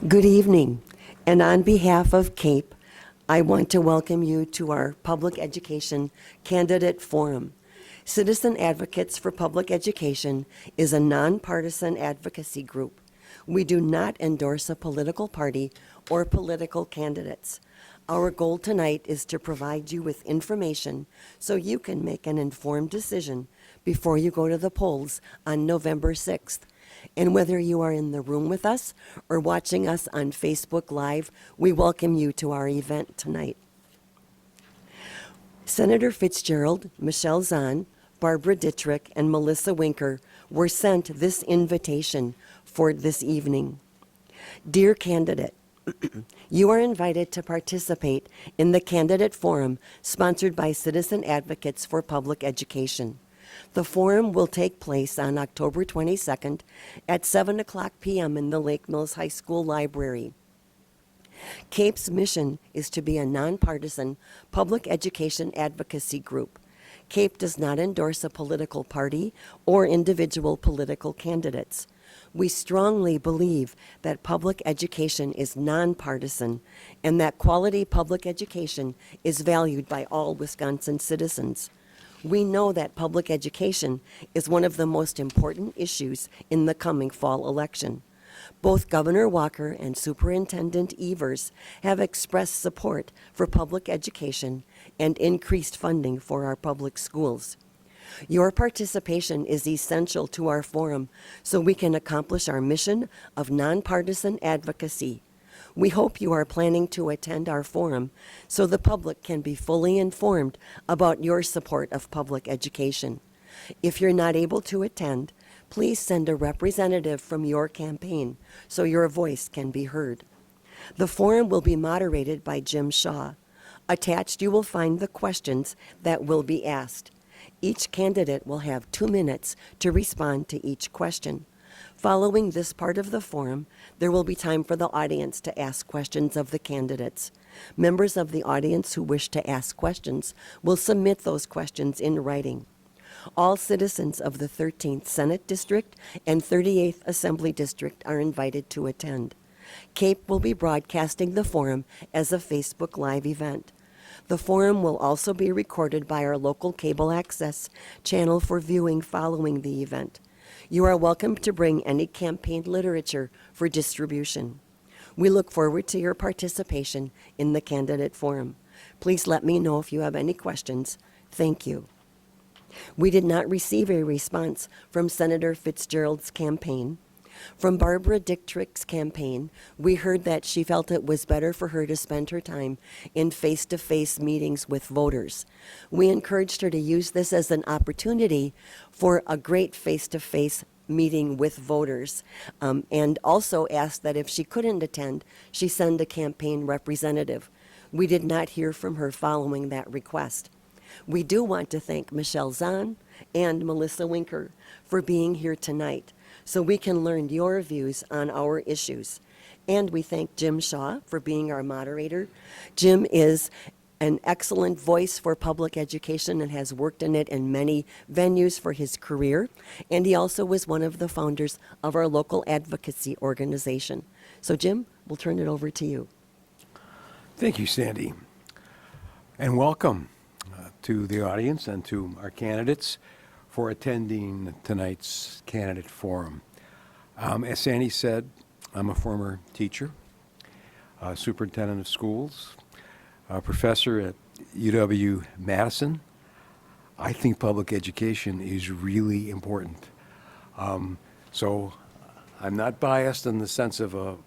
Good evening, and on behalf of CAPE, I want to welcome you to our Public Education Candidate Forum. Citizen Advocates for Public Education is a nonpartisan advocacy group. We do not endorse a political party or political candidates. Our goal tonight is to provide you with information so you can make an informed decision before you go to the polls on November 6th. And whether you are in the room with us or watching us on Facebook Live, we welcome you to our event tonight. Senator Fitzgerald, Michelle Zahn, Barbara Dittrich, and Melissa Winker were sent this invitation for this evening. Dear candidate, you are invited to participate in the Candidate Forum sponsored by Citizen Advocates for Public Education. The forum will take place on October 22nd at 7:00 p.m. in the Lake Mills High School Library. CAPE's mission is to be a nonpartisan public education advocacy group. CAPE does not endorse a political party or individual political candidates. We strongly believe that public education is nonpartisan and that quality public education is valued by all Wisconsin citizens. We know that public education is one of the most important issues in the coming fall election. Both Governor Walker and Superintendent Evers have expressed support for public education and increased funding for our public schools. Your participation is essential to our forum so we can accomplish our mission of nonpartisan advocacy. We hope you are planning to attend our forum so the public can be fully informed about your support of public education. If you're not able to attend, please send a representative from your campaign so your voice can be heard. The forum will be moderated by Jim Shaw. Attached, you will find the questions that will be asked. Each candidate will have 2 minutes to respond to each question. Following this part of the forum, there will be time for the audience to ask questions of the candidates. Members of the audience who wish to ask questions will submit those questions in writing. All citizens of the 13th Senate District and 38th Assembly District are invited to attend. CAPE will be broadcasting the forum as a Facebook Live event. The forum will also be recorded by our local cable access channel for viewing following the event. You are welcome to bring any campaign literature for distribution. We look forward to your participation in the candidate forum. Please let me know if you have any questions. Thank you. We did not receive a response from Senator Fitzgerald's campaign. From Barbara Dittrich's campaign, we heard that she felt it was better for her to spend her time in face-to-face meetings with voters. We encouraged her to use this as an opportunity for a great face-to-face meeting with voters, and also asked that if she couldn't attend, she send a campaign representative. We did not hear from her following that request. We do want to thank Michelle Zahn and Melissa Winker for being here tonight so we can learn your views on our issues. And we thank Jim Shaw for being our moderator. Jim is an excellent voice for public education and has worked in it in many venues for his career. And he also was one of the founders of our local advocacy organization. So Jim, we'll turn it over to you. Thank you, Sandy. And welcome to the audience and to our candidates for attending tonight's candidate forum. As Sandy said, I'm a former teacher, superintendent of schools, a professor at UW-Madison. I think public education is really important. So I'm not biased in the sense of a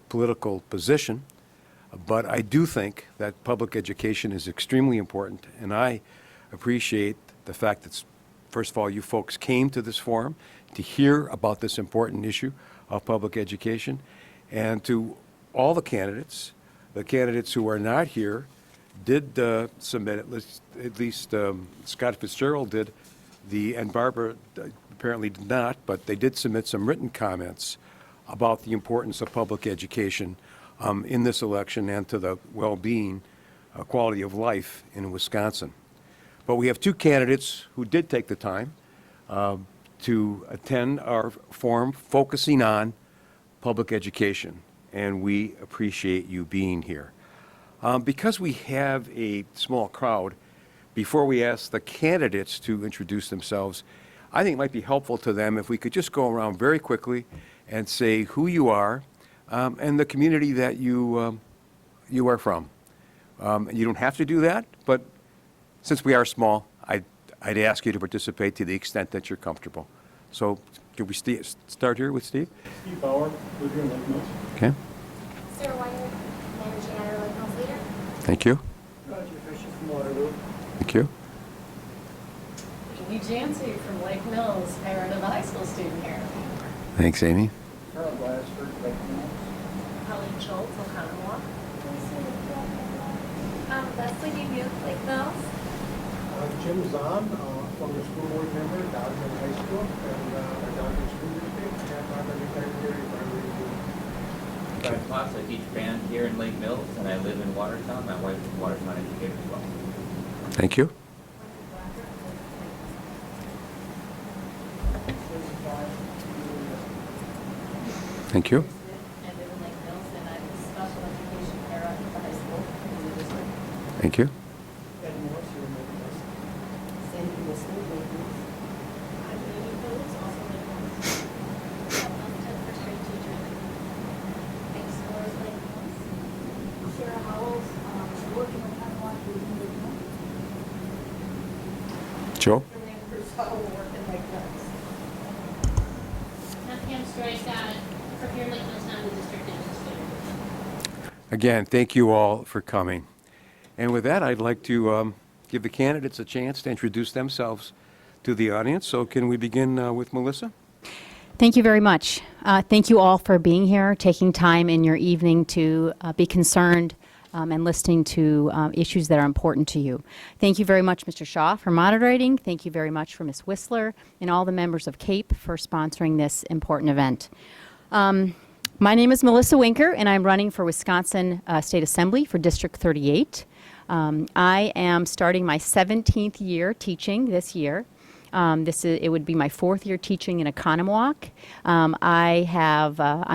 political position, but I do think that public education is extremely important, and I appreciate the fact that, first of all, you folks came to this forum to hear about this important issue of public education, and to all the candidates who are not here did submit, at least Scott Fitzgerald did, and Barbara apparently did not, but they did submit some written comments about the importance of public education in this election and to the well-being, quality of life in Wisconsin. But we have two candidates who did take the time to attend our forum focusing on public education. and we appreciate you being here. Because we have a small crowd, before we ask the candidates to introduce themselves, I think it might be helpful to them if we could just go around very quickly and say who you are and the community that you are from. You don't have to do that, but since we are small, I'd ask you to participate to the extent that you're comfortable. So can we start here with Steve? Steve Bauer, live here in Lake Mills. Okay, Sarah Wyatt, managing editor, Lake Mills Leader. thank you. Roger Fisher from Watertown. Thank you. Amy Jancy from Lake Mills, parent of a high school student here. Thanks, Amy. Harold Glassford, Lake Mills. Colleen Schultz, Oconomowoc. Leslie Dubuque, Lake Mills. Jim Zahn, former school board member, Dodger High School, and Dodger School District, and I'm a retired dairy farmer. Brad Potts, I teach band here in Lake Mills, and I live in Watertown. My wife is a Watertown educator as well. Thank you. Thank you. I live in Lake Mills, and I'm a special education para at the high school in the district. Thank you. Ed Morris, here in Lake Mills. Sandy Wilson, Lake Mills. I'm Amy Phillips, also Lake Mills. Jennifer Terry, teacher. Thanks, Laura, Lake Mills. Sarah Howells, working with Unlock, Lake Mills. Joe? Renee Purcell, work in Lake Mills. Pam Joyce, from here, Lake Mills, now the district administrator. Again, thank you all for coming. And with that, I'd like to give the candidates a chance to introduce themselves to the audience. So can we begin with Melissa? Thank you very much. Thank you all for being here, taking time in your evening to be concerned and listening to issues that are important to you. Thank you very much, Mr. Shaw, for moderating. Thank you very much for Ms. Whistler and all the members of CAPE for sponsoring this important event. My name is Melissa Winker, and I'm running for Wisconsin State Assembly for District 38. I am starting my 17th year teaching this year. It would be my 4th year teaching in Oconomowoc. I'm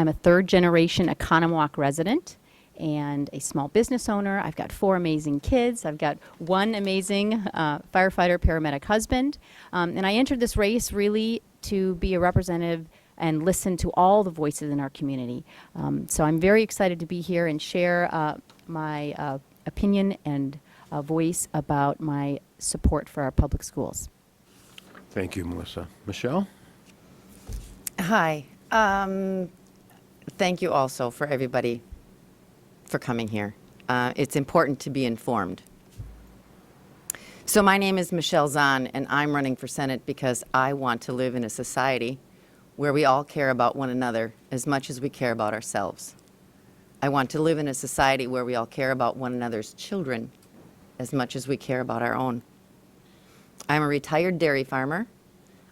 a third generation Oconomowoc resident and a small business owner. I've got 4 amazing kids. I've got 1 amazing firefighter paramedic husband. And I entered this race really to be a representative and listen to all the voices in our community. So I'm very excited to be here and share my opinion and voice about my support for our public schools. Thank you, Melissa. Michelle? Hi. Thank you also for everybody for coming here. It's important to be informed. So my name is Michelle Zahn, and I'm running for Senate because I want to live in a society where we all care about one another as much as we care about ourselves. I want to live in a society where we all care about one another's children as much as we care about our own. I'm a retired dairy farmer.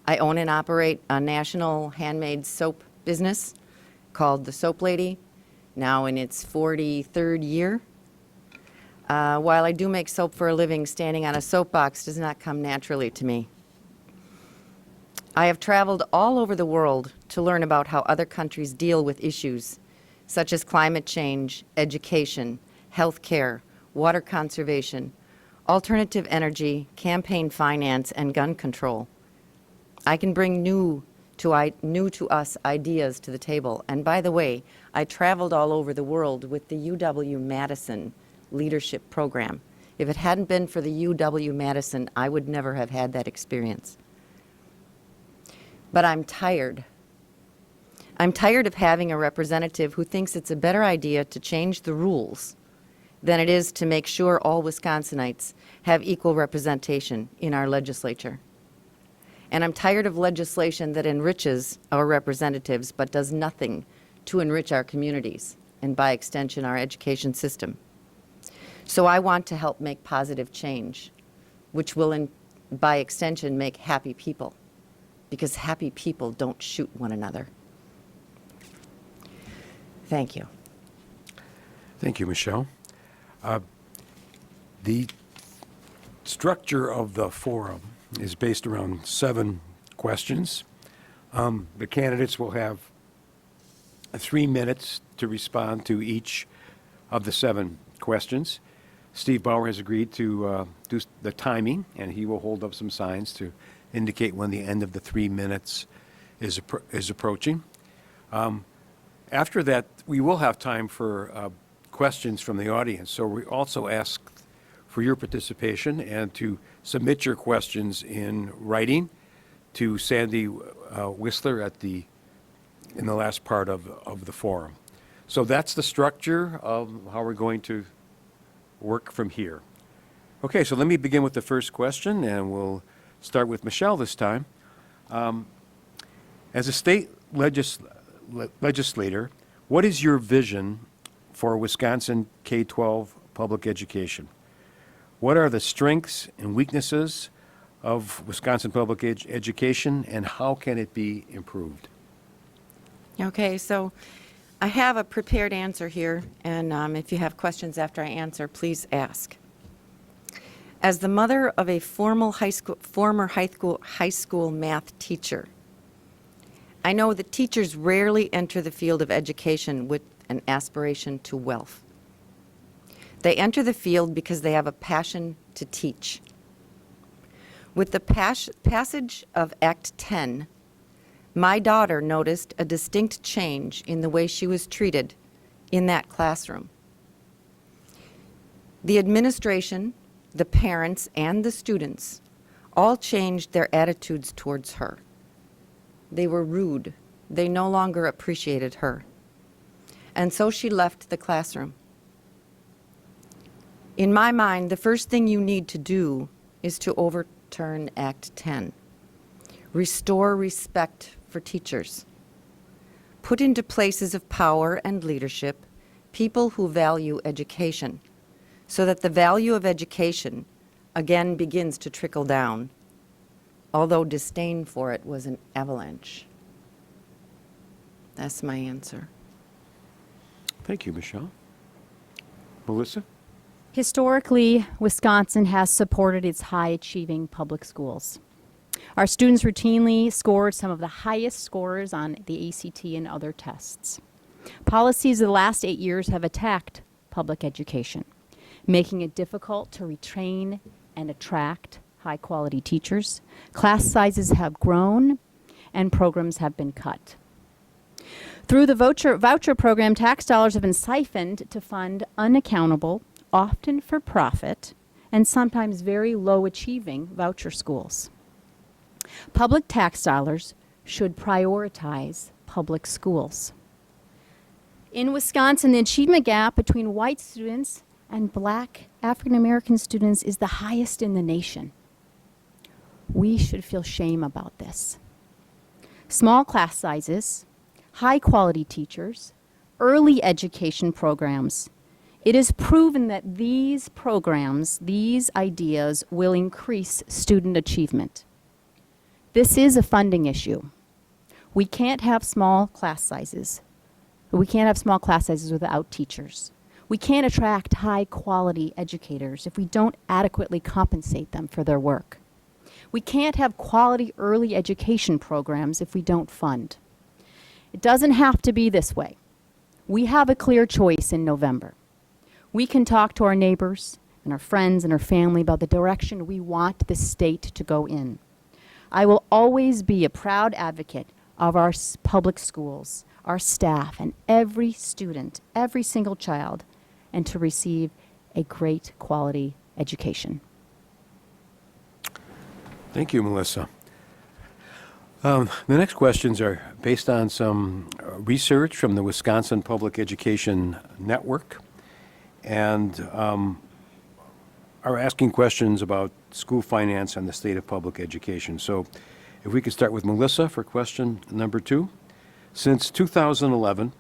I own and operate a national handmade soap business called The Soap Lady, now in its 43rd year. While I do make soap for a living, standing on a soapbox does not come naturally to me. I have traveled all over the world to learn about how other countries deal with issues such as climate change, education, health care, water conservation, alternative energy, campaign finance, and gun control. I can bring new to us ideas to the table. And by the way, I traveled all over the world with the UW-Madison Leadership Program. If it hadn't been for the UW-Madison, I would never have had that experience. But I'm tired. I'm tired of having a representative who thinks it's a better idea to change the rules than it is to make sure all Wisconsinites have equal representation in our legislature. And I'm tired of legislation that enriches our representatives but does nothing to enrich our communities and, by extension, our education system. So I want to help make positive change, which will, by extension, make happy people, because happy people don't shoot one another. Thank you. Thank you, Michelle. The structure of the forum is based around 7 questions. The candidates will have 3 minutes to respond to each of the 7 questions. Steve Bauer has agreed to do the timing, and he will hold up some signs to indicate when the end of the 3 minutes is approaching. After that, we will have time for questions from the audience. So we also ask for your participation and to submit your questions in writing to Sandy Whistler in the last part of the forum. So that's the structure of how we're going to work from here. Okay, so let me begin with the first question, and we'll start with Michelle this time. As a state legislator, what is your vision for Wisconsin K-12 public education? What are the strengths and weaknesses of Wisconsin public education, and how can it be improved? Okay, so I have a prepared answer here, and if you have questions after I answer, please ask. As the mother of a former high school math teacher, I know that teachers rarely enter the field of education with an aspiration to wealth. They enter the field because they have a passion to teach. With the passage of Act 10, my daughter noticed a distinct change in the way she was treated in that classroom. The administration, the parents, and the students all changed their attitudes towards her. They were rude. They no longer appreciated her. And so she left the classroom. In my mind, the first thing you need to do is to overturn Act 10. Restore respect for teachers. Put into places of power and leadership people who value education, so that the value of education again begins to trickle down, although disdain for it was an avalanche. That's my answer. Thank you, Michelle. Melissa? Historically, Wisconsin has supported its high-achieving public schools. Our students routinely scored some of the highest scores on the ACT and other tests. Policies of the last 8 years have attacked public education, making it difficult to retrain and attract high-quality teachers. Class sizes have grown, and programs have been cut. Through the voucher program, tax dollars have been siphoned to fund unaccountable, often for-profit, and sometimes very low-achieving voucher schools. Public tax dollars should prioritize public schools. In Wisconsin, the achievement gap between white students and black African-American students is the highest in the nation. We should feel shame about this. Small class sizes, high-quality teachers, early education programs. It is proven that these programs, these ideas, will increase student achievement. This is a funding issue. We can't have small class sizes. We can't have small class sizes without teachers. We can't attract high-quality educators if we don't adequately compensate them for their work. We can't have quality early education programs if we don't fund. It doesn't have to be this way. We have a clear choice in November. We can talk to our neighbors and our friends and our family about the direction we want the state to go in. I will always be a proud advocate of our public schools, our staff, and every student, every single child, and to receive a great quality education. Thank you, Melissa. The next questions are based on some research from the Wisconsin Public Education Network, and are asking questions about school finance and the state of public education. So if we could start with Melissa for question number 2. Since 2011,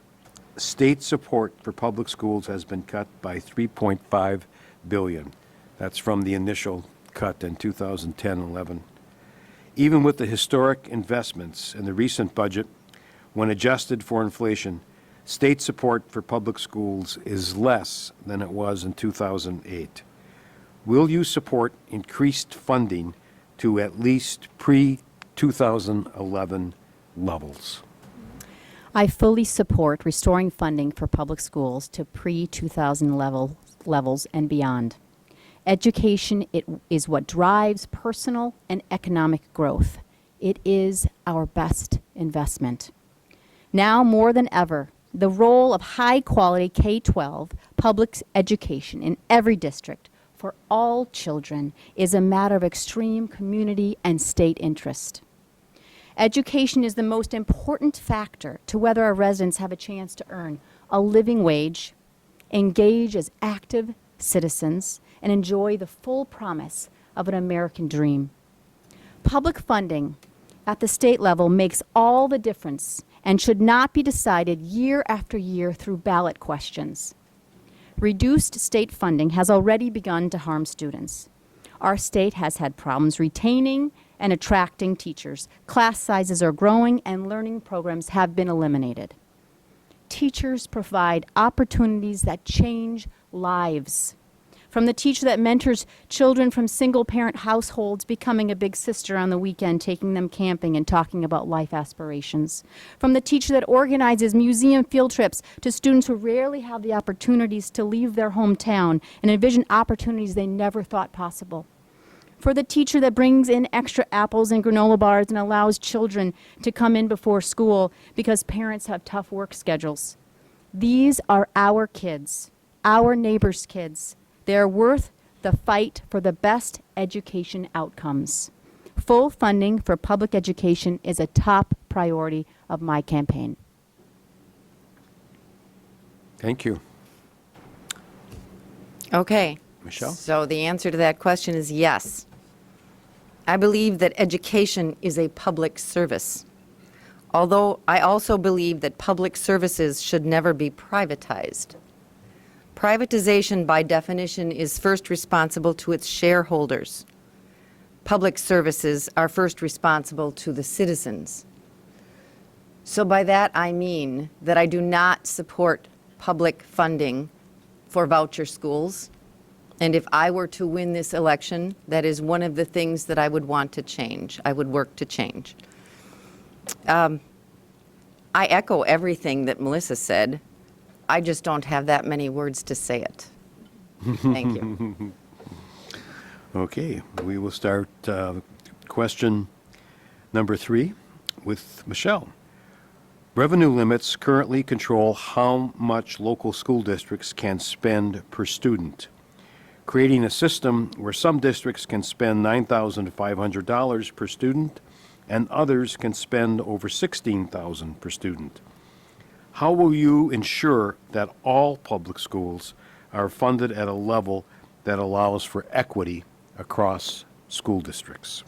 state support for public schools has been cut by $3.5 billion. That's from the initial cut in 2010-11. Even with the historic investments in the recent budget, when adjusted for inflation, state support for public schools is less than it was in 2008. Will you support increased funding to at least pre-2011 levels? I fully support restoring funding for public schools to pre-2000 levels and beyond. Education is what drives personal and economic growth. It is our best investment. Now more than ever, the role of high-quality K-12 public education in every district for all children is a matter of extreme community and state interest. Education is the most important factor to whether our residents have a chance to earn a living wage, engage as active citizens, and enjoy the full promise of an American dream. Public funding at the state level makes all the difference and should not be decided year after year through ballot questions. Reduced state funding has already begun to harm students. Our state has had problems retaining and attracting teachers. Class sizes are growing and learning programs have been eliminated. Teachers provide opportunities that change lives. From the teacher that mentors children from single-parent households becoming a big sister on the weekend, taking them camping and talking about life aspirations. From the teacher that organizes museum field trips to students who rarely have the opportunities to leave their hometown and envision opportunities they never thought possible. For the teacher that brings in extra apples and granola bars and allows children to come in before school because parents have tough work schedules. These are our kids, our neighbors' kids. They're worth the fight for the best education outcomes. Full funding for public education is a top priority of my campaign. Thank you. Okay. Michelle? So the answer to that question is yes. I believe that education is a public service. Although I also believe that public services should never be privatized. Privatization, by definition, is first responsible to its shareholders. Public services are first responsible to the citizens. So by that I mean that I do not support public funding for voucher schools. And if I were to win this election, that is one of the things that I would want to change. I would work to change. I echo everything that Melissa said. I just don't have that many words to say it. Thank you. Okay, we will start question number 3 with Michelle. Revenue limits currently control how much local school districts can spend per student. Creating a system where some districts can spend $9,500 per student and others can spend over $16,000 per student. How will you ensure that all public schools are funded at a level that allows for equity across school districts?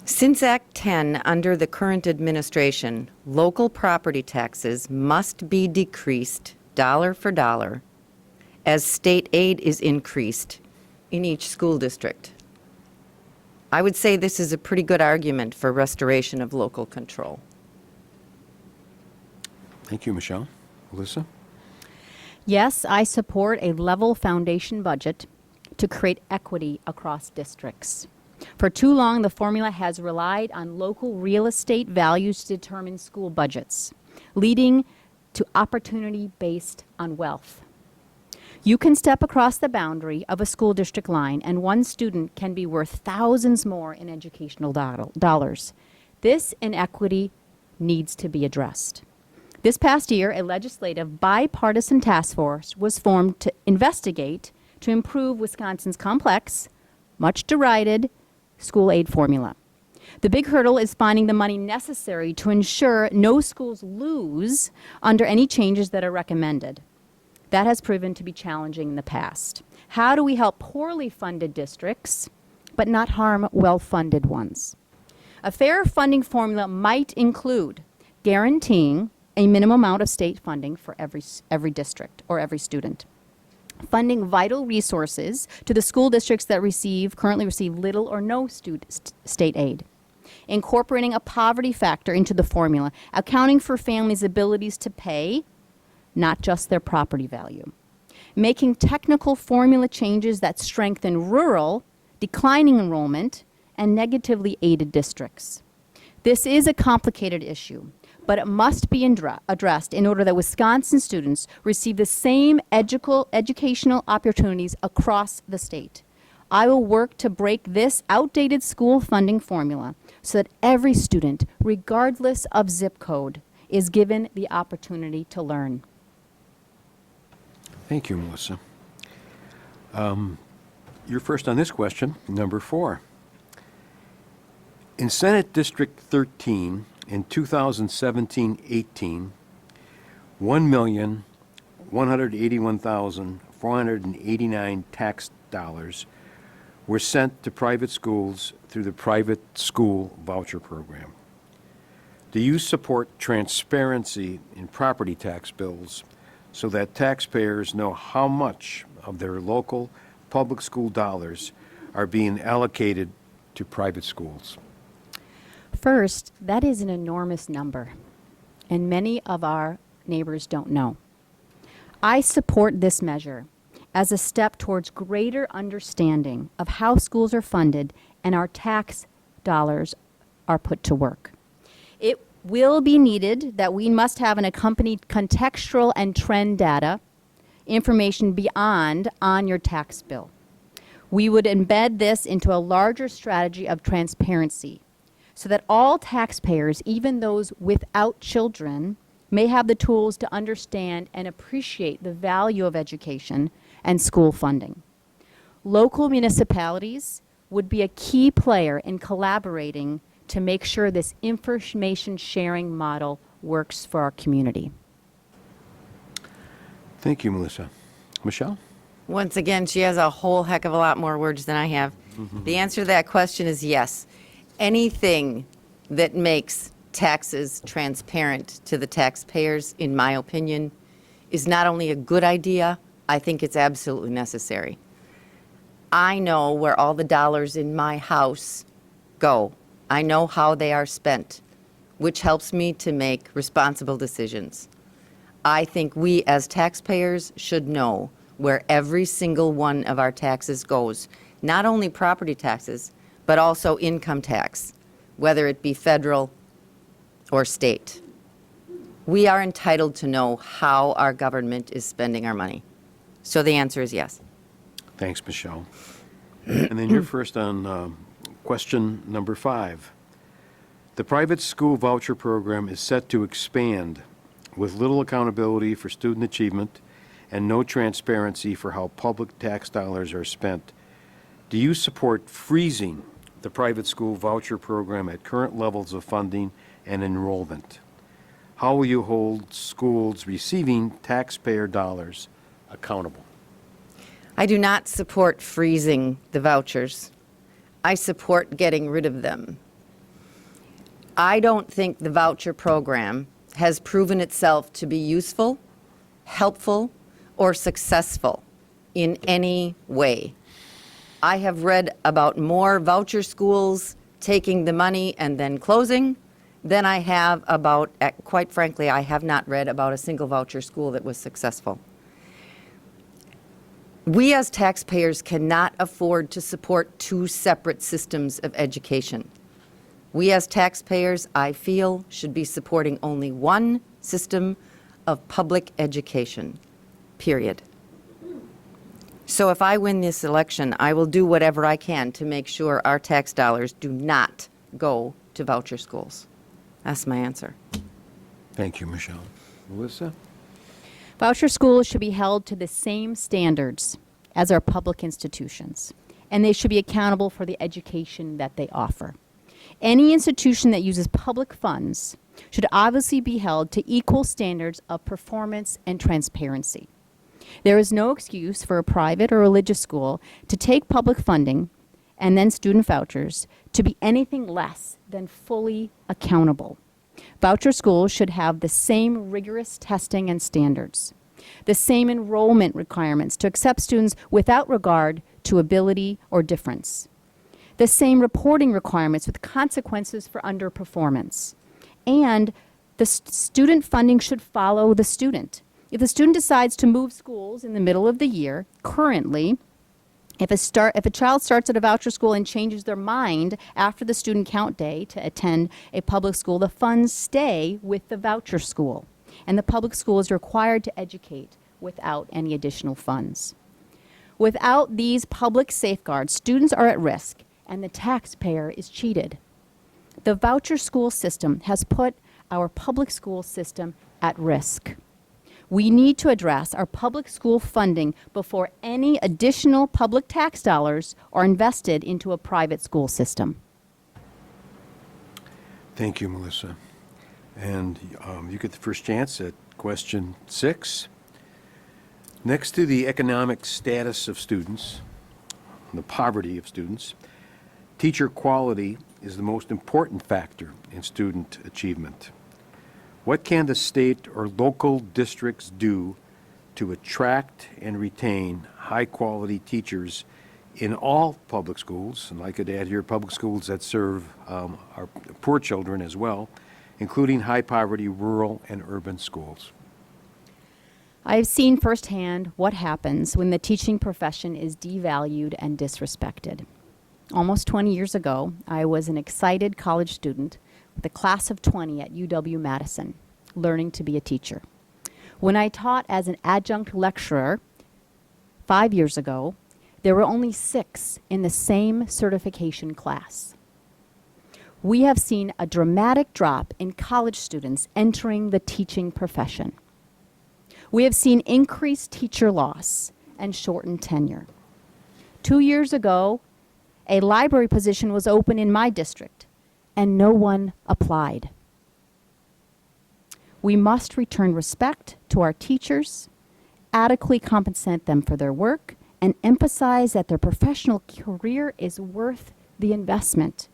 Since Act 10, under the current administration, local property taxes must be decreased dollar for dollar as state aid is increased in each school district. I would say this is a pretty good argument for restoration of local control. Thank you, Michelle. Alyssa? Yes, I support a level foundation budget to create equity across districts. For too long, the formula has relied on local real estate values to determine school budgets, leading to opportunity based on wealth. You can step across the boundary of a school district line and one student can be worth thousands more in educational dollars. This inequity needs to be addressed. This past year, a legislative bipartisan task force was formed to investigate to improve Wisconsin's complex, much derided school aid formula. The big hurdle is finding the money necessary to ensure no schools lose under any changes that are recommended. That has proven to be challenging in the past. How do we help poorly funded districts but not harm well-funded ones? A fair funding formula might include guaranteeing a minimum amount of state funding for every district or every student, funding vital resources to the school districts that currently receive little or no state aid, incorporating a poverty factor into the formula, accounting for families' abilities to pay, not just their property value, making technical formula changes that strengthen rural, declining enrollment, and negatively aided districts, This is a complicated issue, but it must be addressed in order that Wisconsin students receive the same educational opportunities across the state. I will work to break this outdated school funding formula so that every student, regardless of zip code, is given the opportunity to learn. Thank you, Melissa. You're first on this question, number 4. In Senate District 13, in 2017-18, $1,181,489 tax dollars were sent to private schools through the private school voucher program. Do you support transparency in property tax bills so that taxpayers know how much of their local public school dollars are being allocated to private schools? First, that is an enormous number, and many of our neighbors don't know. I support this measure as a step towards greater understanding of how schools are funded and our tax dollars are put to work. It will be needed that we must have an accompanied contextual and trend data information beyond on your tax bill. We would embed this into a larger strategy of transparency so that all taxpayers, even those without children, may have the tools to understand and appreciate the value of education and school funding. Local municipalities would be a key player in collaborating to make sure this information sharing model works for our community. Thank you, Melissa. Michelle? Once again, she has a whole heck of a lot more words than I have. The answer to that question is yes. Anything that makes taxes transparent to the taxpayers, in my opinion, is not only a good idea, I think it's absolutely necessary. I know where all the dollars in my house go. I know how they are spent, which helps me to make responsible decisions. I think we as taxpayers should know where every single one of our taxes goes, not only property taxes, but also income tax, whether it be federal or state. We are entitled to know how our government is spending our money. So the answer is yes. Thanks, Michelle. And then you're first on question number 5. The private school voucher program is set to expand with little accountability for student achievement and no transparency for how public tax dollars are spent. Do you support freezing the private school voucher program at current levels of funding and enrollment? How will you hold schools receiving taxpayer dollars accountable? I do not support freezing the vouchers. I support getting rid of them. I don't think the voucher program has proven itself to be useful, helpful, or successful in any way. I have read about more voucher schools taking the money and then closing than I have about, quite frankly, I have not read about a single voucher school that was successful. We as taxpayers cannot afford to support 2 separate systems of education. We as taxpayers, I feel, should be supporting only one system of public education, period. So if I win this election, I will do whatever I can to make sure our tax dollars do not go to voucher schools. That's my answer. Thank you, Michelle. Melissa? Voucher schools should be held to the same standards as our public institutions, and they should be accountable for the education that they offer. Any institution that uses public funds should obviously be held to equal standards of performance and transparency. There is no excuse for a private or religious school to take public funding and then student vouchers to be anything less than fully accountable. Voucher schools should have the same rigorous testing and standards, the same enrollment requirements to accept students without regard to ability or difference, the same reporting requirements with consequences for underperformance, and the student funding should follow the student. If the student decides to move schools in the middle of the year, currently, If a child starts at a voucher school and changes their mind after the student count day to attend a public school, the funds stay with the voucher school, and the public school is required to educate without any additional funds. Without these public safeguards, students are at risk, and the taxpayer is cheated. The voucher school system has put our public school system at risk. We need to address our public school funding before any additional public tax dollars are invested into a private school system. Thank you, Melissa. And you get the first chance at question 6. Next to the economic status of students, the poverty of students, teacher quality is the most important factor in student achievement. What can the state or local districts do to attract and retain high-quality teachers in all public schools? And I could add here public schools that serve our poor children as well, including high-poverty rural and urban schools. I've seen firsthand what happens when the teaching profession is devalued and disrespected. Almost 20 years ago, I was an excited college student with a class of 20 at UW-Madison, learning to be a teacher. When I taught as an adjunct lecturer 5 years ago, there were only 6 in the same certification class. We have seen a dramatic drop in college students entering the teaching profession. We have seen increased teacher loss and shortened tenure. 2 years ago, a library position was open in my district, and no one applied. We must return respect to our teachers, adequately compensate them for their work, and emphasize that their professional career is worth the investment.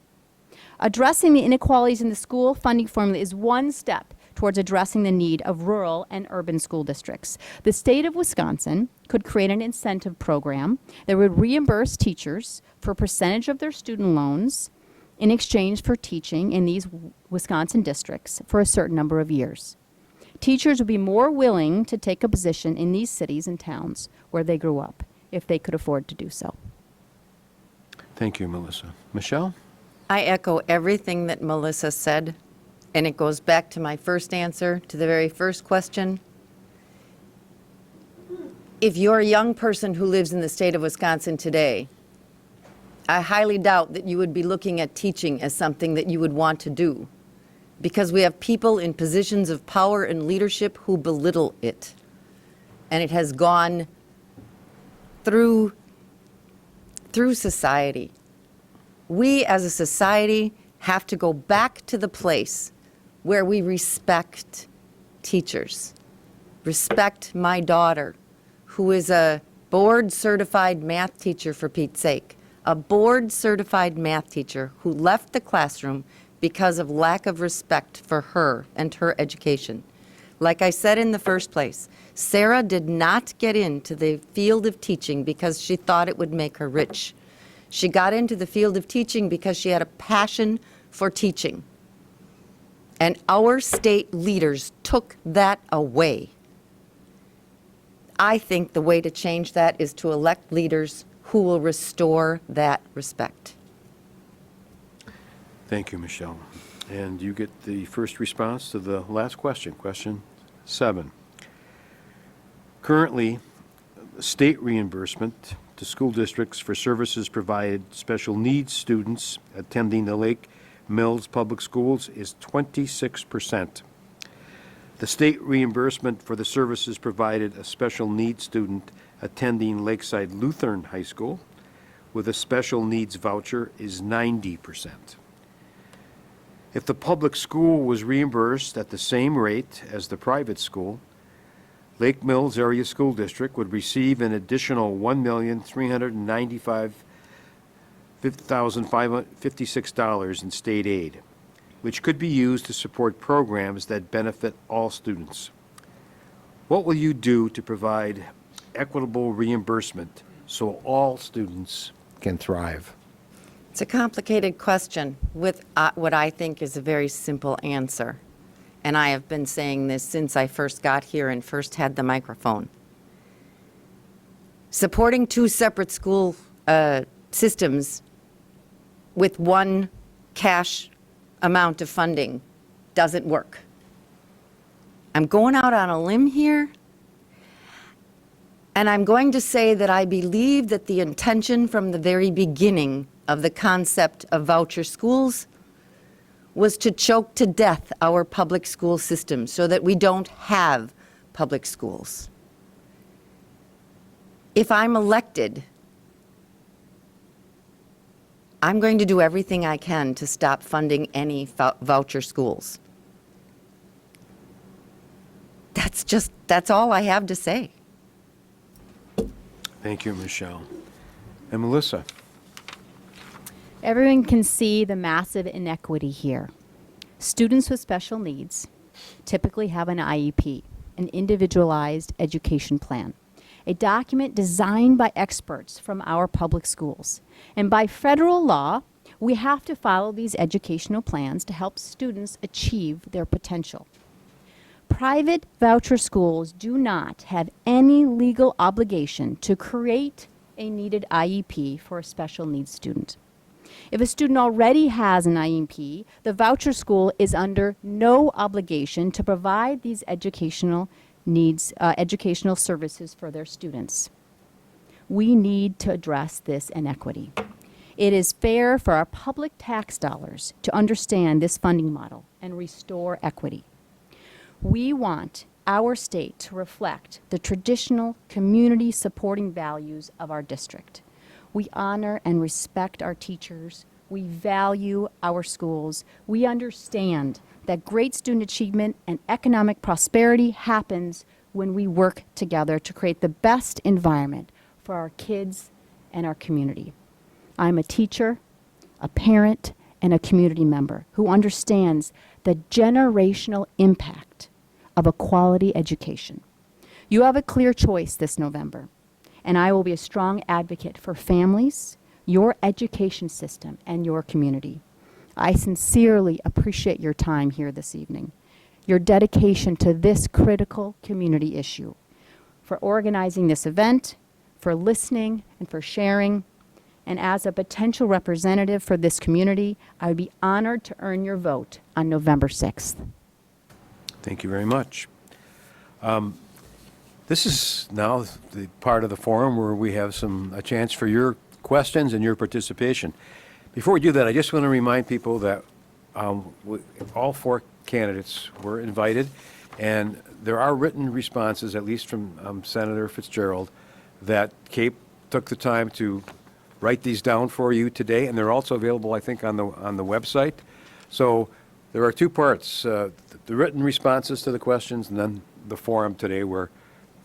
Addressing the inequalities in the school funding formula is one step towards addressing the need of rural and urban school districts. The state of Wisconsin could create an incentive program that would reimburse teachers for a percentage of their student loans in exchange for teaching in these Wisconsin districts for a certain number of years. Teachers would be more willing to take a position in these cities and towns where they grew up if they could afford to do so. Thank you, Melissa. Michelle? I echo everything that Melissa said, and it goes back to my first answer to the very first question. If you're a young person who lives in the state of Wisconsin today, I highly doubt that you would be looking at teaching as something that you would want to do, because we have people in positions of power and leadership who belittle it. And it has gone through society. We as a society have to go back to the place where we respect teachers. Respect my daughter, who is a board-certified math teacher, for Pete's sake. A board-certified math teacher who left the classroom because of lack of respect for her and her education. Like I said in the first place, Sarah did not get into the field of teaching because she thought it would make her rich. She got into the field of teaching because she had a passion for teaching. And our state leaders took that away. I think the way to change that is to elect leaders who will restore that respect. Thank you, Michelle. And you get the first response to the last question, question 7. Currently, state reimbursement to school districts for services provided special needs students attending the Lake Mills Public Schools is 26%. The state reimbursement for the services provided a special needs student attending Lakeside Lutheran High School with a special needs voucher is 90%. If the public school was reimbursed at the same rate as the private school, Lake Mills Area School District would receive an additional $1,395,556 in state aid, which could be used to support programs that benefit all students. What will you do to provide equitable reimbursement so all students can thrive? It's a complicated question with what I think is a very simple answer. And I have been saying this since I first got here and first had the microphone. Supporting 2 separate school systems with one cash amount of funding doesn't work. I'm going out on a limb here, and I'm going to say that I believe that the intention from the very beginning of the concept of voucher schools was to choke to death our public school system so that we don't have public schools. If I'm elected, I'm going to do everything I can to stop funding any voucher schools. That's all I have to say. Thank you, Michelle. And Melissa? Everyone can see the massive inequity here. Students with special needs typically have an IEP, an individualized education plan, a document designed by experts from our public schools. And by federal law, we have to follow these educational plans to help students achieve their potential. Private voucher schools do not have any legal obligation to create a needed IEP for a special needs student. If a student already has an IEP, the voucher school is under no obligation to provide these educational needs, educational services for their students. We need to address this inequity. It is fair for our public tax dollars to understand this funding model and restore equity. We want our state to reflect the traditional community supporting values of our district. We honor and respect our teachers. We value our schools. We understand that great student achievement and economic prosperity happens when we work together to create the best environment for our kids and our community. I'm a teacher, a parent, and a community member who understands the generational impact of a quality education. You have a clear choice this November, and I will be a strong advocate for families, your education system, and your community. I sincerely appreciate your time here this evening, your dedication to this critical community issue, for organizing this event, for listening, and for sharing. And as a potential representative for this community, I would be honored to earn your vote on November 6th. Thank you very much. This is now the part of the forum where we have a chance for your questions and your participation. Before we do that, I just want to remind people that all four candidates were invited, and there are written responses, at least from Senator Fitzgerald, that Kate took the time to write these down for you today, and they're also available, I think, on the website. So there are two parts, the written responses to the questions, and then the forum today where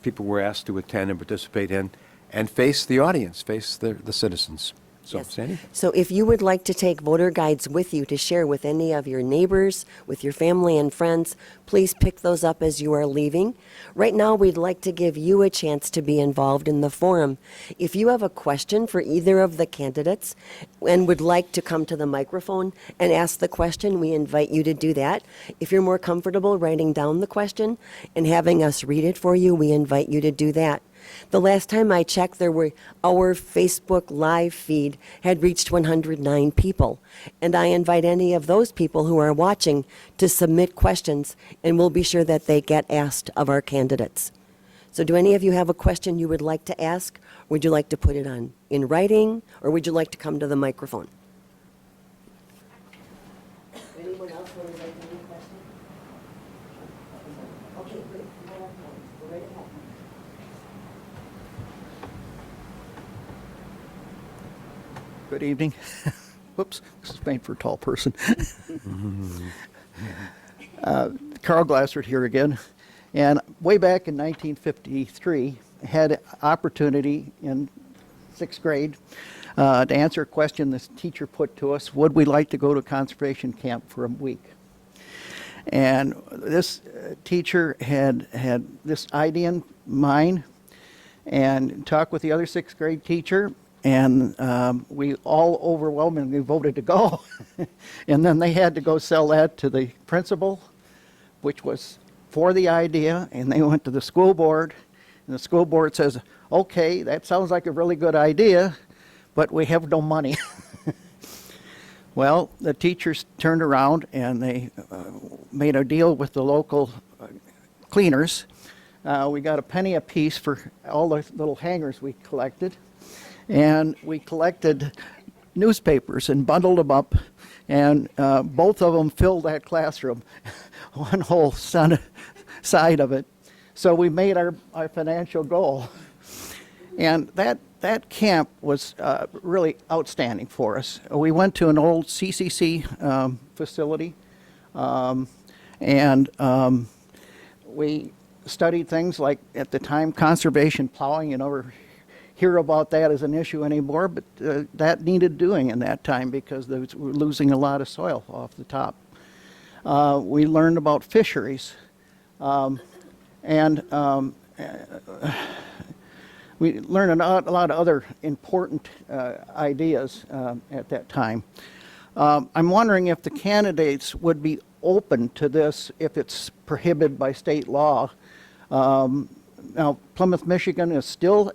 people were asked to attend and participate in and face the audience, face the citizens. So, Yes. Sandy? So if you would like to take voter guides with you to share with any of your neighbors, with your family and friends, please pick those up as you are leaving. Right now, we'd like to give you a chance to be involved in the forum. If you have a question for either of the candidates and would like to come to the microphone and ask the question, we invite you to do that. If you're more comfortable writing down the question and having us read it for you, we invite you to do that. The last time I checked, our Facebook live feed had reached 109 people. And I invite any of those people who are watching to submit questions, and we'll be sure that they get asked of our candidates. So do any of you have a question you would like to ask? Would you like to put it in writing, or would you like to come to the microphone? Anyone else want to make any question? Okay, great. Go right ahead. Good evening. Whoops, this is made for a tall person. Carl Glassert here again. And way back in 1953, I had opportunity in 6th grade to answer a question this teacher put to us: would we like to go to conservation camp for a week? And this teacher had this idea in mind and talked with the other 6th grade teacher, and we all overwhelmingly voted to go. And then they had to go sell that to the principal, which was for the idea, and they went to the school board, and the school board says, okay, that sounds like a really good idea, but we have no money. Well, the teachers turned around and they made a deal with the local cleaners. We got a penny apiece for all the little hangers we collected. And we collected newspapers and bundled them up. And both of them filled that classroom, one whole side of it. So we made our financial goal. And that camp was really outstanding for us. We went to an old CCC facility, and we studied things like, at the time, conservation plowing. You never hear about that as an issue anymore, but that needed doing in that time because we were losing a lot of soil off the top. We learned about fisheries, and we learned a lot of other important ideas at that time. I'm wondering if the candidates would be open to this if it's prohibited by state law. Now, Plymouth, Michigan is still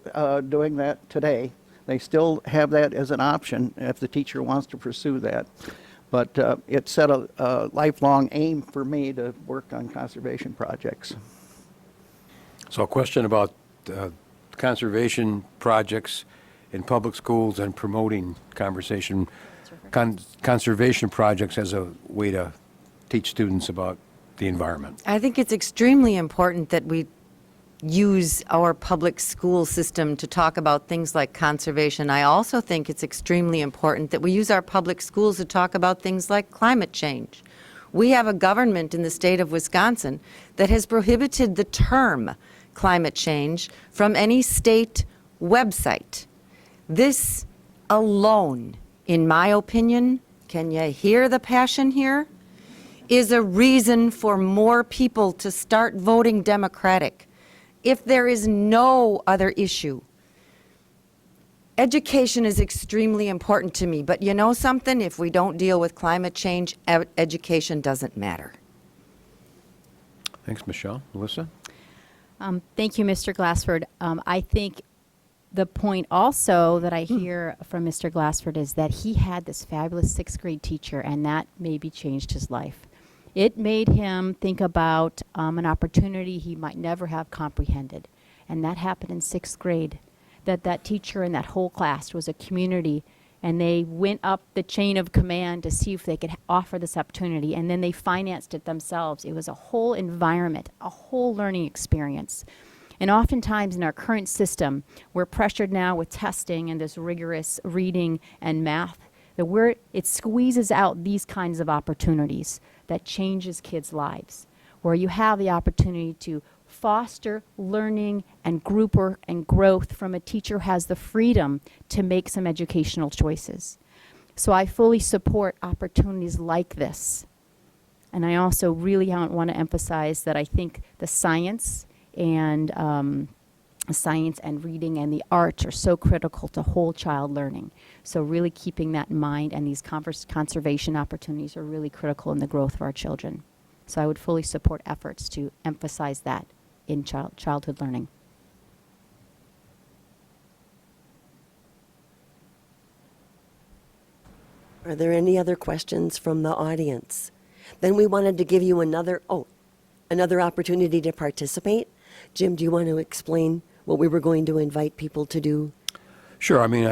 doing that today. They still have that as an option if the teacher wants to pursue that. But it set a lifelong aim for me to work on conservation projects. So a question about conservation projects in public schools and promoting conservation projects as a way to teach students about the environment. I think it's extremely important that we use our public school system to talk about things like conservation. I also think it's extremely important that we use our public schools to talk about things like climate change. We have a government in the state of Wisconsin that has prohibited the term climate change from any state website. This alone, in my opinion, can you hear the passion here, is a reason for more people to start voting Democratic. If there is no other issue, education is extremely important to me. But you know something? If we don't deal with climate change, education doesn't matter. Thanks, Michelle. Melissa? Thank you, Mr. Glassford. I think the point also that I hear from Mr. Glassford is that he had this fabulous sixth grade teacher, and that maybe changed his life. It made him think about an opportunity he might never have comprehended. And that happened in sixth grade, that teacher and that whole class was a community, and they went up the chain of command to see if they could offer this opportunity, and then they financed it themselves. It was a whole environment, a whole learning experience. And oftentimes in our current system, we're pressured now with testing and this rigorous reading and math, that it squeezes out these kinds of opportunities that changes kids' lives, where you have the opportunity to foster learning and group work and growth from a teacher who has the freedom to make some educational choices. So I fully support opportunities like this. And I also really want to emphasize that I think the science and reading and the arts are so critical to whole child learning. So really keeping that in mind, and these conservation opportunities are really critical in the growth of our children. So I would fully support efforts to emphasize that in childhood learning. Are there any other questions from the audience? Then we wanted to give you another opportunity to participate. Jim, do you want to explain what we were going to invite people to do? Sure. I mean,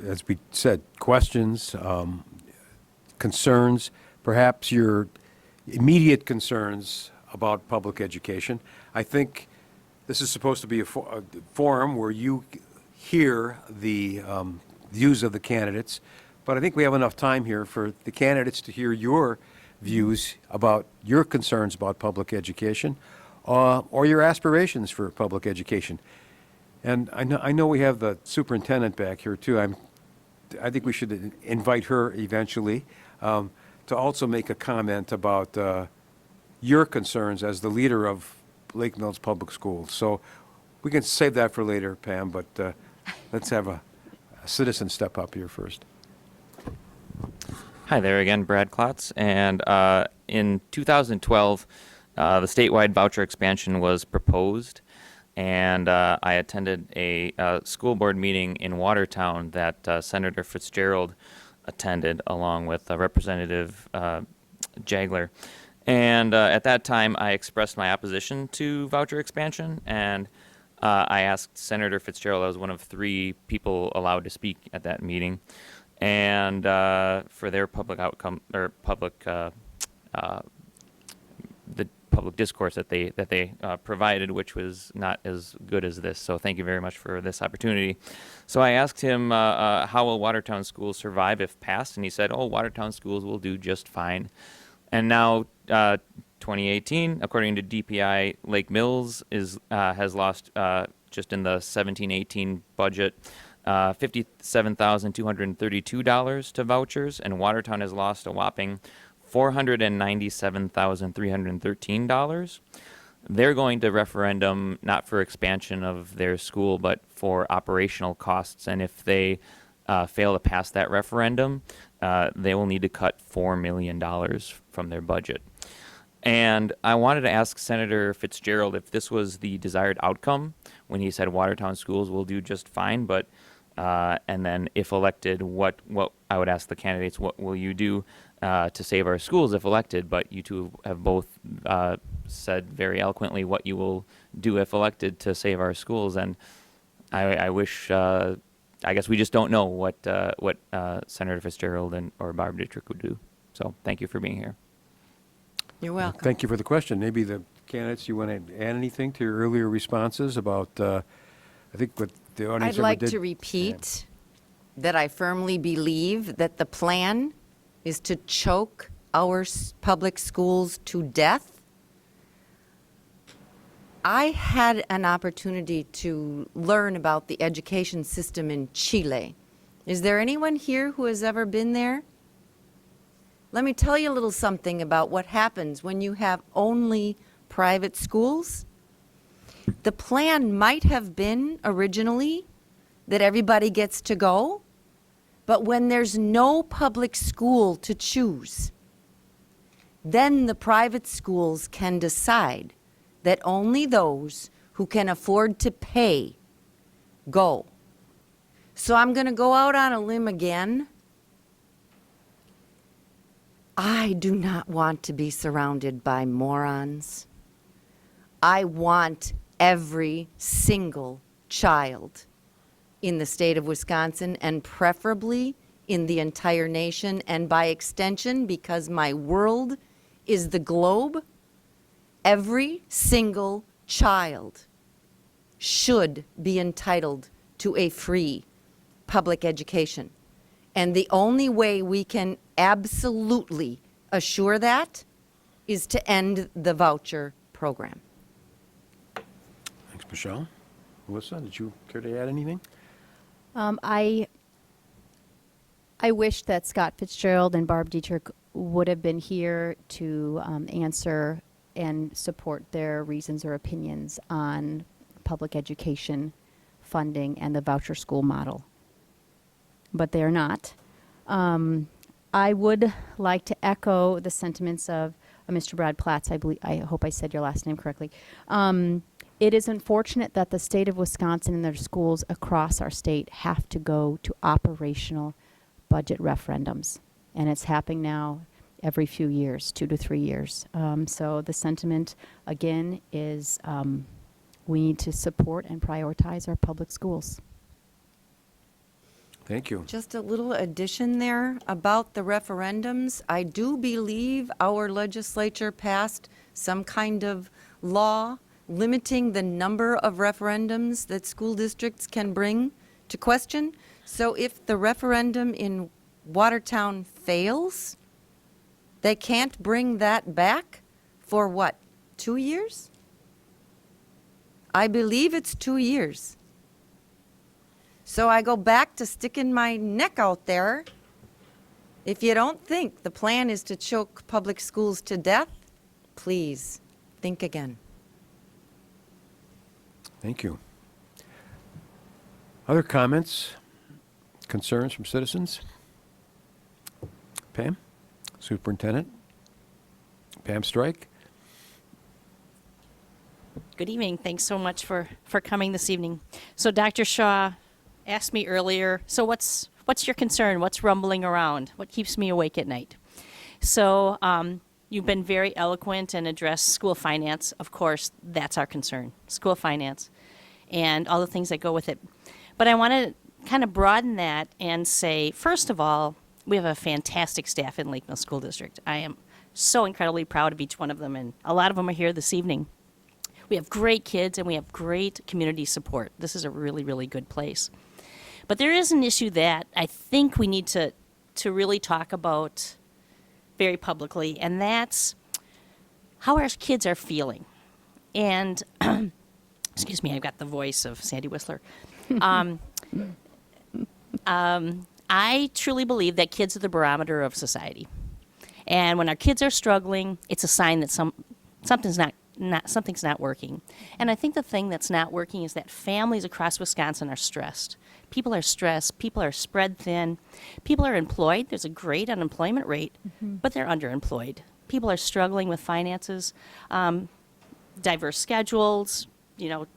as we said, questions, concerns, perhaps your immediate concerns about public education. I think this is supposed to be a forum where you hear the views of the candidates, but I think we have enough time here for the candidates to hear your views about your concerns about public education or your aspirations for public education. And I know we have the superintendent back here too. I think we should invite her eventually to also make a comment about your concerns as the leader of Lake Mills Public Schools. So we can save that for later, Pam, but let's have a citizen step up here first. Hi there again, Brad Klotz. And in 2012, the statewide voucher expansion was proposed. and I attended a school board meeting in Watertown that Senator Fitzgerald attended along with Representative Jagler. And at that time, I expressed my opposition to voucher expansion, and I asked Senator Fitzgerald, I was one of 3 people allowed to speak at that meeting, and for their public outcome, or public, the public discourse that they provided, which was not as good as this. So thank you very much for this opportunity. So I asked him, how will Watertown schools survive if passed? And he said, oh, Watertown schools will do just fine. And now, 2018, according to DPI, Lake Mills has lost just in the 17-18 budget $57,232 to vouchers, and Watertown has lost a whopping $497,313. They're going to referendum not for expansion of their school, but for operational costs. And if they fail to pass that referendum, they will need to cut $4 million from their budget. And I wanted to ask Senator Fitzgerald if this was the desired outcome when he said Watertown schools will do just fine, but and then if elected, what I would ask the candidates, what will you do to save our schools if elected? But you two have both said very eloquently what you will do if elected to save our schools, and I wish. I guess we just don't know what Senator Fitzgerald or Barb Dittrich would do. So thank you for being here. You're welcome. Thank you for the question. Maybe the candidates, you want to add anything to your earlier responses about, I think what the audience I'd ever like did- to repeat that I firmly believe that the plan is to choke our public schools to death. I had an opportunity to learn about the education system in Chile. Is there anyone here who has ever been there? Let me tell you a little something about what happens when you have only private schools. The plan might have been originally that everybody gets to go, but when there's no public school to choose, then the private schools can decide that only those who can afford to pay go. So I'm going to go out on a limb again. I do not want to be surrounded by morons. I want every single child in the state of Wisconsin, and preferably in the entire nation, and by extension, because my world is the globe, every single child should be entitled to a free public education. And the only way we can absolutely assure that is to end the voucher program. Thanks, Michelle. Melissa, did you care to add anything? I wish that Scott Fitzgerald and Barb Dietrich would have been here to answer and support their reasons or opinions on public education funding and the voucher school model. But they're not. I would like to echo the sentiments of Mr. Brad Platts. I hope I said your last name correctly. It is unfortunate that the state of Wisconsin and their schools across our state have to go to operational budget referendums. And it's happening now every few years, 2 to 3 years. So the sentiment, again, is we need to support and prioritize our public schools. Thank you. Just a little addition there about the referendums. I do believe our legislature passed some kind of law limiting the number of referendums that school districts can bring to question. So if the referendum in Watertown fails, they can't bring that back for what, 2 years? I believe it's 2 years. So I go back to sticking my neck out there. If you don't think the plan is to choke public schools to death, please think again. Thank you. Other comments, concerns from citizens? Pam? Superintendent? Pam Strike? Good evening. Thanks so much for coming this evening. So Dr. Shaw asked me earlier, so what's your concern? What's rumbling around? What keeps me awake at night? So you've been very eloquent and addressed school finance. Of course, that's our concern, school finance and all the things that go with it. But I want to kind of broaden that and say, first of all, we have a fantastic staff in Lake Mills School District. I am so incredibly proud of each one of them, and a lot of them are here this evening. We have great kids and we have great community support. This is a really, really good place. But there is an issue that I think we need to really talk about very publicly, and that's how our kids are feeling. And, excuse me, I've got the voice of Sandy Whistler. I truly believe that kids are the barometer of society. And when our kids are struggling, it's a sign that something's not working. And I think the thing that's not working is that families across Wisconsin are stressed. People are stressed. People are spread thin. People are employed. There's a great unemployment rate, but they're underemployed. People are struggling with finances, diverse schedules,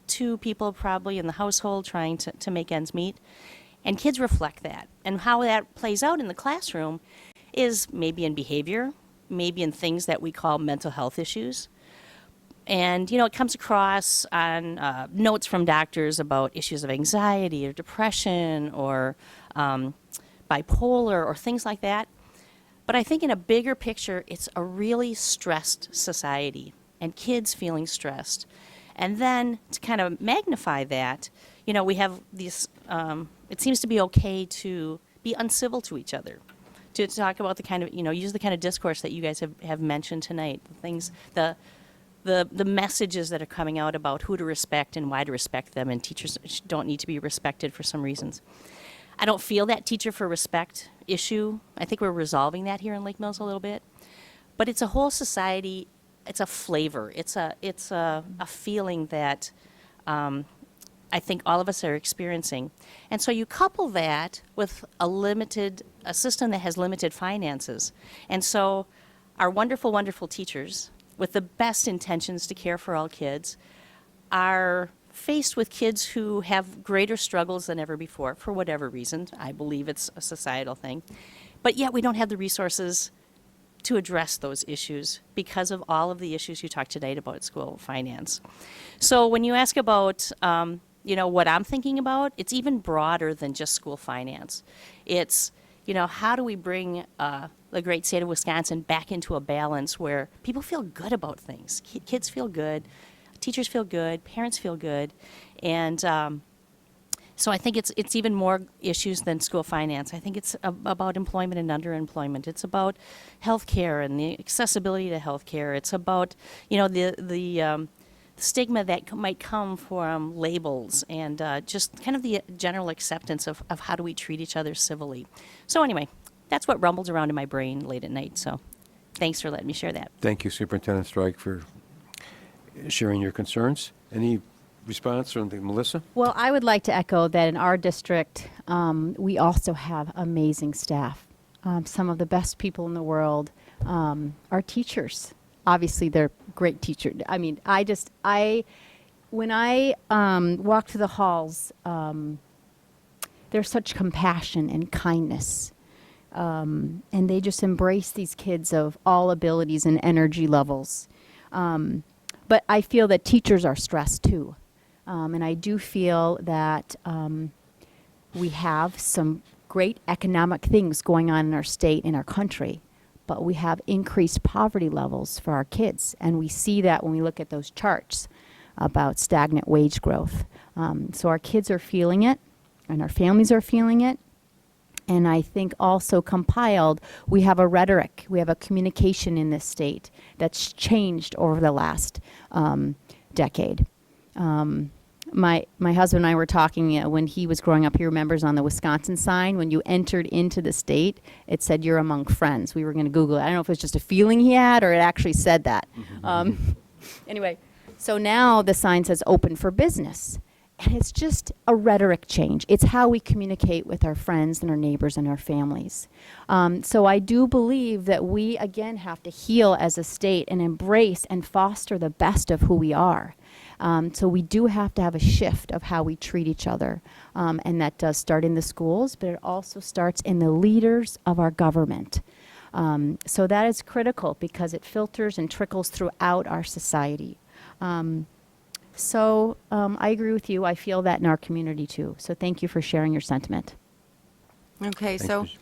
2 people probably in the household trying to make ends meet. And kids reflect that. And how that plays out in the classroom is maybe in behavior, maybe in things that we call mental health issues. And, it comes across on notes from doctors about issues of anxiety or depression or bipolar or things like that. But I think in a bigger picture, it's a really stressed society and kids feeling stressed. And then to kind of magnify that, we have these, it seems to be okay to be uncivil to each other, to talk about the kind of, use the kind of discourse that you guys have mentioned tonight, the things, the messages that are coming out about who to respect and why to respect them, and teachers don't need to be respected for some reasons. I don't feel that teacher for respect issue. I think we're resolving that here in Lake Mills a little bit. But it's a whole society, it's a flavor, it's a feeling that I think all of us are experiencing. And so you couple that with a system that has limited finances. And so our wonderful, wonderful teachers, with the best intentions to care for all kids, are faced with kids who have greater struggles than ever before, for whatever reason. I believe it's a societal thing. But yet we don't have the resources to address those issues because of all of the issues you talked tonight about school finance. So when you ask about what I'm thinking about, it's even broader than just school finance. It's, how do we bring the great state of Wisconsin back into a balance where people feel good about things. Kids feel good, teachers feel good, parents feel good. And so I think it's even more issues than school finance. I think it's about employment and underemployment. It's about health care and the accessibility to health care. It's about, the stigma that might come from labels and just kind of the general acceptance of how do we treat each other civilly. So anyway, that's what rumbles around in my brain late at night. So thanks for letting me share that. Thank you, Superintendent Strike, for sharing your concerns. Any response from Melissa? Well, I would like to echo that in our district, we also have amazing staff. Some of the best people in the world are teachers. Obviously, they're great teachers. I mean, when I walk through the halls, there's such compassion and kindness. And they just embrace these kids of all abilities and energy levels. But I feel that teachers are stressed too. And I do feel that we have some great economic things going on in our state and our country, but we have increased poverty levels for our kids. And we see that when we look at those charts about stagnant wage growth. So our kids are feeling it, and our families are feeling it. And I think also compiled, we have a rhetoric, we have a communication in this state that's changed over the last decade. My husband and I were talking when he was growing up. He remembers on the Wisconsin sign, when you entered into the state, it said you're among friends. We were going to Google it. I don't know if it was just a feeling he had or it actually said that. Anyway, so now the sign says open for business. And it's just a rhetoric change. It's how we communicate with our friends and our neighbors and our families. So I do believe that we, again, have to heal as a state and embrace and foster the best of who we are. So we do have to have a shift of how we treat each other. And that does start in the schools, but it also starts in the leaders of our government. So that is critical because it filters and trickles throughout our society. I agree with you. I feel that in our community too. So thank you for sharing your sentiment. Okay, Thanks, so Ms.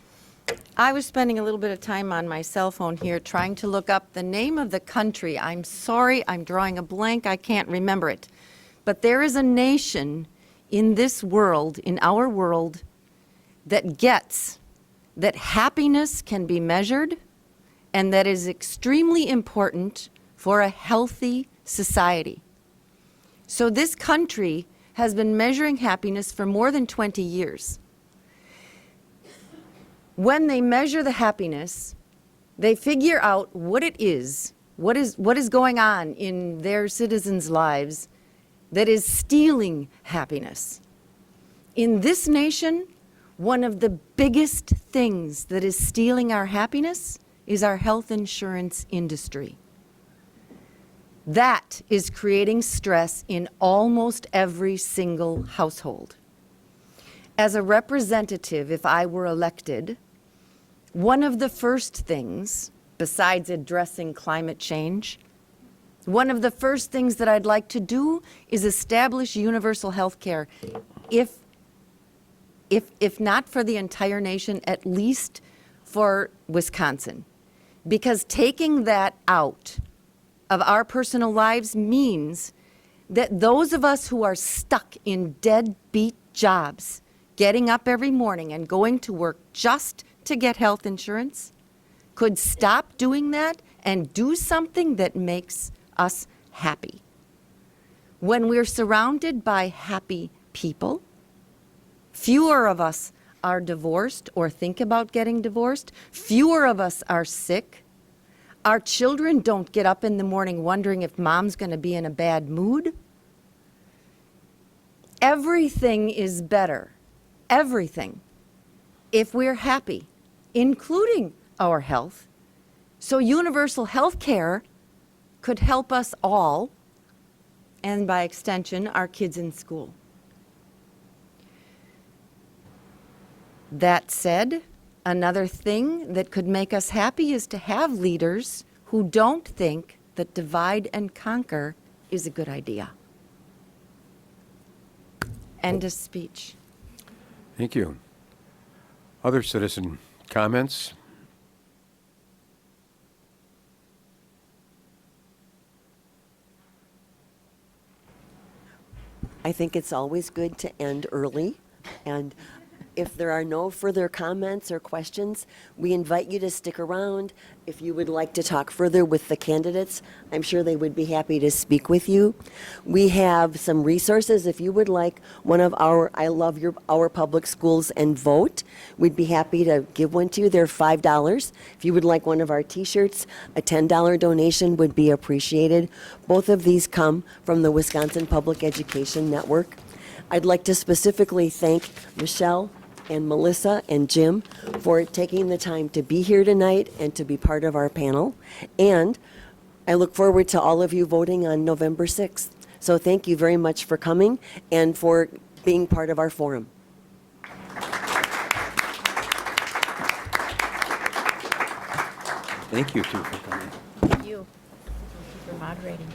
I was spending a little bit of time on my cell phone here trying to look up the name of the country. I'm sorry, I'm drawing a blank. I can't remember it. But there is a nation in this world, in our world, that gets that happiness can be measured and that is extremely important for a healthy society. So this country has been measuring happiness for more than 20 years. When they measure the happiness, they figure out what it is, what is going on in their citizens' lives that is stealing happiness. In this nation, one of the biggest things that is stealing our happiness is our health insurance industry. That is creating stress in almost every single household. As a representative, if I were elected, one of the first things, besides addressing climate change, one of the first things that I'd like to do is establish universal health care, if not for the entire nation, at least for Wisconsin. Because taking that out of our personal lives means that those of us who are stuck in deadbeat jobs, getting up every morning and going to work just to get health insurance, could stop doing that and do something that makes us happy. When we're surrounded by happy people, fewer of us are divorced or think about getting divorced, fewer of us are sick, our children don't get up in the morning wondering if mom's going to be in a bad mood. Everything is better, everything, if we're happy, including our health. So universal health care could help us all, and by extension, our kids in school. That said, another thing that could make us happy is to have leaders who don't think that divide and conquer is a good idea. End of speech. Thank you. Other citizen comments? I think it's always good to end early, and if there are no further comments or questions, we invite you to stick around. If you would like to talk further with the candidates, I'm sure they would be happy to speak with you. We have some resources. If you would like one of our I Love Our Public Schools and Vote, we'd be happy to give one to you. They're $5. If you would like one of our t-shirts, a $10 donation would be appreciated. Both of these come from the Wisconsin Public Education Network. I'd like to specifically thank Michelle and Melissa and Jim for taking the time to be here tonight and to be part of our panel. And I look forward to all of you voting on November 6th. So thank you very much for coming and for being part of our forum. Thank you, too, for coming. Thank you. Thank you for moderating.